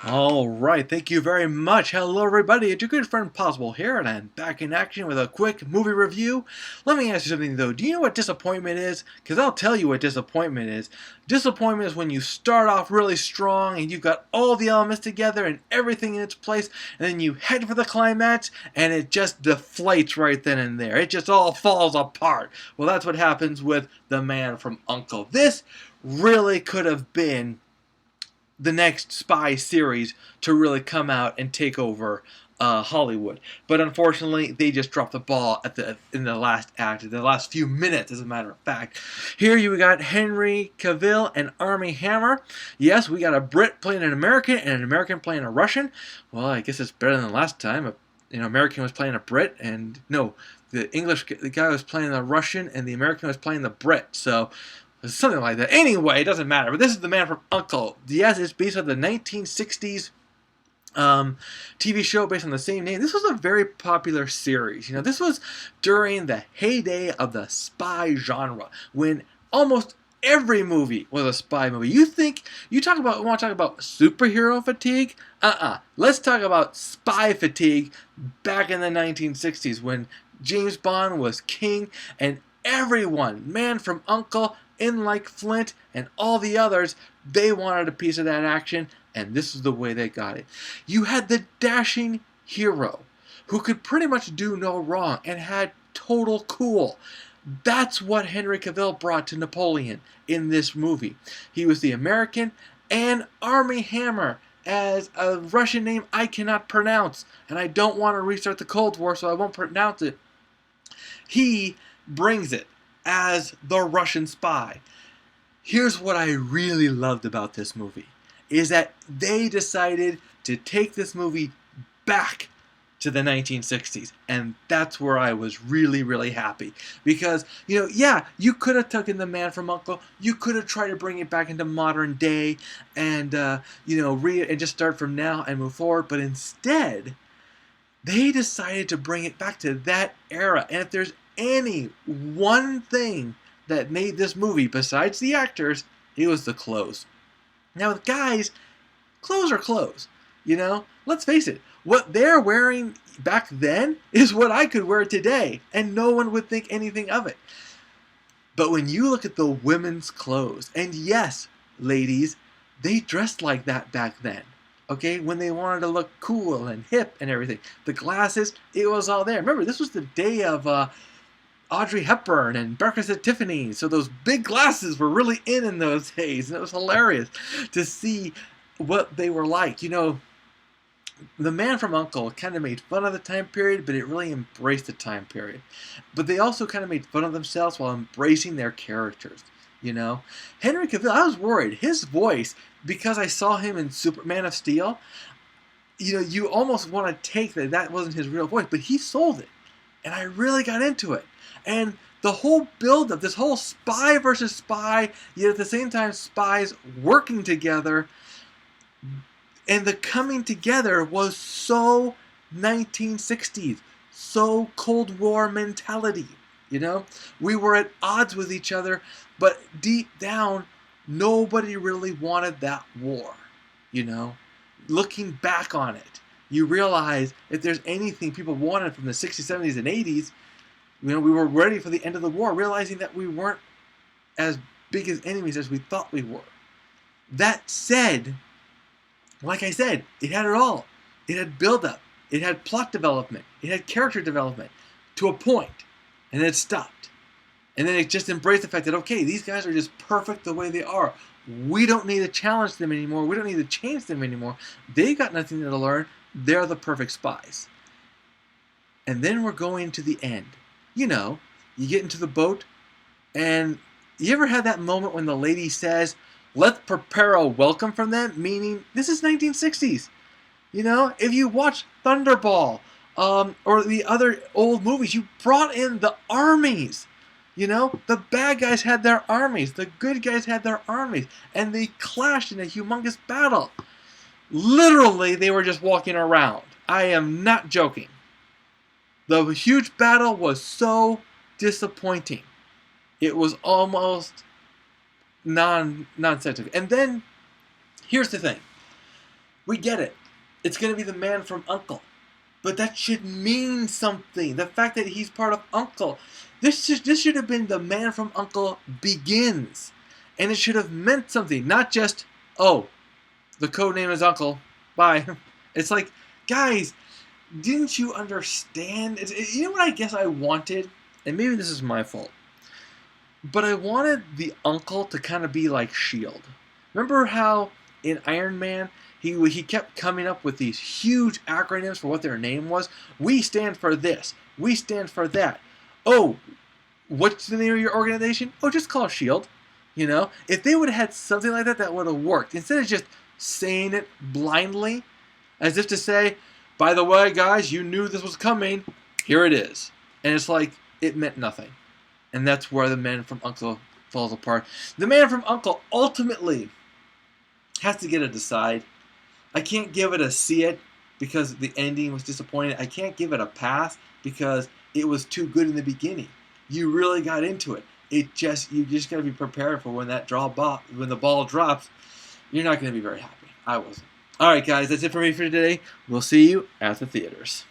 All right, thank you very much. Hello, everybody. It's your good friend Possible here, and I'm back in action with a quick movie review. Let me ask you something, though. Do you know what disappointment is? Because I'll tell you what disappointment is. Disappointment is when you start off really strong and you've got all the elements together and everything in its place, and then you head for the climax and it just deflates right then and there. It just all falls apart. Well, that's what happens with The Man from U.N.C.L.E. This really could have been the next spy series to really come out and take over Hollywood. But unfortunately, they just dropped the ball in the last act, in the last few minutes, as a matter of fact. Here you got Henry Cavill and Armie Hammer. Yes, we got a Brit playing an American and an American playing a Russian. Well, I guess it's better than last time. American was playing a Brit, and no, the guy was playing the Russian, and the American was playing the Brit. So something like that. Anyway, it doesn't matter. But this is The Man from U.N.C.L.E. Yes, it's based on the 1960s TV show based on the same name. This was a very popular series. This was during the heyday of the spy genre, when almost every movie was a spy movie. Want to talk about superhero fatigue? Let's talk about spy fatigue back in the 1960s when James Bond was king and everyone, Man from U.N.C.L.E., In Like Flint, and all the others, they wanted a piece of that action, and this is the way they got it. You had the dashing hero who could pretty much do no wrong and had total cool. That's what Henry Cavill brought to Napoleon in this movie. He was the American, and Armie Hammer as a Russian name I cannot pronounce, and I don't want to restart the Cold War, so I won't pronounce it. He brings it as the Russian spy. Here's what I really loved about this movie, is that they decided to take this movie back to the 1960s, and that's where I was really, really happy. Because, you could have taken The Man from U.N.C.L.E., you could have tried to bring it back into modern day, and, and just start from now and move forward, but instead, they decided to bring it back to that era. And if there's any one thing that made this movie, besides the actors, it was the clothes. Now, guys, clothes are clothes. Let's face it. What they're wearing back then is what I could wear today, and no one would think anything of it. But when you look at the women's clothes, and yes, ladies, they dressed like that back then. Okay, when they wanted to look cool and hip and everything. The glasses, it was all there. Remember, this was the day of Audrey Hepburn and Breakfast at Tiffany's, so those big glasses were really in those days, and it was hilarious to see what they were like. The Man from U.N.C.L.E. kind of made fun of the time period, but it really embraced the time period. But they also kind of made fun of themselves while embracing their characters. Henry Cavill, I was worried. His voice, because I saw him in Man of Steel, you almost want to take that wasn't his real voice, but he sold it. And I really got into it. And the whole build of this whole spy versus spy, yet at the same time spies working together, and the coming together was so 1960s, so Cold War mentality. We were at odds with each other, but deep down, nobody really wanted that war. Looking back on it, you realize if there's anything people wanted from the 60s, 70s, and 80s, we were ready for the end of the war, realizing that we weren't as big as enemies as we thought we were. That said, like I said, it had it all. It had build-up. It had plot development. It had character development to a point. And then it stopped. And then it just embraced the fact that, okay, these guys are just perfect the way they are. We don't need to challenge them anymore. We don't need to change them anymore. They got nothing to learn. They're the perfect spies. And then we're going to the end. You get into the boat, and you ever had that moment when the lady says, let's prepare a welcome from them, meaning this is 1960s. If you watch Thunderball or the other old movies, you brought in the armies. The bad guys had their armies, the good guys had their armies, and they clashed in a humongous battle. Literally, they were just walking around. I am not joking. The huge battle was so disappointing. It was almost nonsensical. And then, here's the thing. We get it. It's going to be the Man from U.N.C.L.E. But that should mean something. The fact that he's part of U.N.C.L.E. This should have been the Man from U.N.C.L.E. Begins. And it should have meant something. Not just, oh, the code name is U.N.C.L.E. Bye. It's like, guys, didn't you understand? You know what I guess I wanted? And maybe this is my fault. But I wanted the U.N.C.L.E. to kind of be like S.H.I.E.L.D. Remember how in Iron Man, he kept coming up with these huge acronyms for what their name was? We stand for this. We stand for that. Oh, what's the name of your organization? Oh, just call S.H.I.E.L.D. You know? If they would have had something like that, that would have worked. Instead of just saying it blindly, as if to say, by the way, guys, you knew this was coming. Here it is. And it's like, it meant nothing. And that's where the Man from U.N.C.L.E. falls apart. The Man from U.N.C.L.E. ultimately has to get a decide. I can't give it a see it because the ending was disappointing. I can't give it a pass because it was too good in the beginning. You really got into it. You just got to be prepared for when when the ball drops. You're not going to be very happy. I wasn't. All right, guys, that's it for me for today. We'll see you at the theaters.